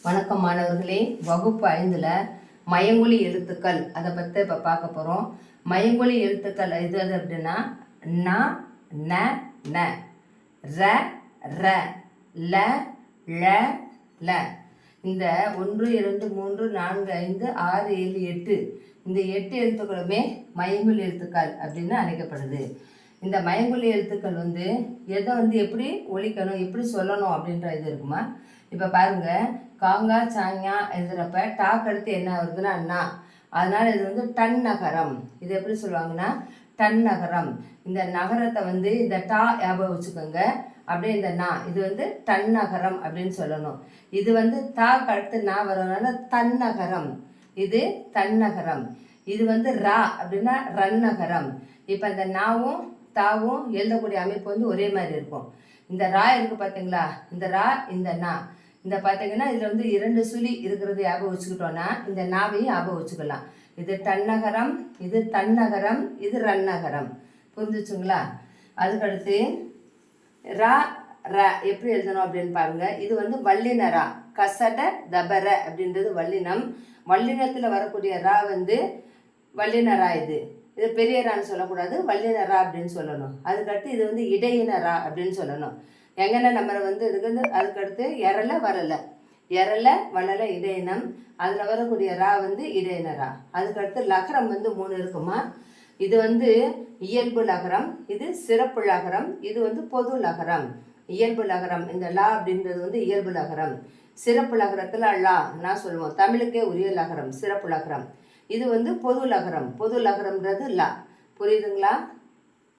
வணக்கம் மாணவர்களே, வகுப்பு 5ல் மயங்கொலி எழுத்துக்கள் அதை பற்றி இப்போ பார்க்க போகிறோம். மயங்கொலி எழுத்துக்கள் இது அப்படின்னா ந, ந, ந, ர, ர, ல, ழ, ல. இந்த 1 2 3 4 5 6 7 8 இந்த 8 எழுத்துக்களுமே மயங்கொலி எழுத்துக்கள் அப்படின்னு அழைக்கப்படுது. இந்த மயங்கொலி எழுத்துக்கள் எதை எப்படி ஒலிக்கணும், எப்படி சொல்லணும் அப்படின்ற இது இருக்குமா. இப்போ பாருங்கள், காங்கா சாங்கா எழுதுகிறப்ப டாக் அடுத்து என்ன வருதுன்னா அண்ணா, அதனால் இது டன் நகரம். இது எப்படி சொல்லுவாங்கன்னா டன் நகரம். இந்த நகரத்தை இந்த டா ஞாபகம் வச்சுக்கோங்க. அப்படியே இந்த நா இது டன் நகரம் அப்படின்னு சொல்லணும். இது தாக்கு அடுத்து நான் வரனால தன்னகரம். இது தன்னகரம். இது ரா அப்படின்னா ரன்னகரம். இப்போ இந்த நாவும் தாவும் எழுதக்கூடிய அமைப்பு ஒரே மாதிரி இருக்கும். இந்த ரா இருக்குது பார்த்தீங்களா, இந்த ரா இந்த நா இந்த பார்த்தீங்கன்னா இதில் 2 சுழி இருக்கிறது ஞாபகம் வச்சுக்கிட்டோன்னா இந்த நாவையும் ஞாபகம் வச்சுக்கலாம். இது டன்னகரம், இது தன்னகரம், இது ரன்னகரம். புரிஞ்சுச்சுங்களா. அதுக்கடுத்து ரா ர எப்படி எழுதணும் அப்படின்னு பாருங்கள். இது வல்லினரா, கசட தபர அப்படின்றது வல்லினம். வல்லினத்தில் வரக்கூடிய ரா வல்லினரா. இது பெரிய ரான்னு சொல்லக்கூடாது, வல்லினரா அப்படின்னு சொல்லணும். அதுக்கடுத்து இது இடையினரா அப்படின்னு சொல்லணும். எங்கன்னா நம்ம இதுக்கு அதுக்கடுத்து எரலை வரலை, எரலை வளலை இடையினம். அதில் வரக்கூடிய ரா இடையினரா. அதுக்கடுத்து லகரம் 3 இருக்குமா. இது இயல்பு லகரம், இது சிறப்பு லகரம், இது பொது லகரம். இயல்பு லகரம் இந்த லா அப்படின்றது இயல்பு லகரம். சிறப்பு லகரத்தில் லா நான் சொல்லுவோம், தமிழுக்கே உரிய லகரம் சிறப்பு லகரம். இது பொது லகரம். பொது லகரம்ன்றது லா. புரியுதுங்களா.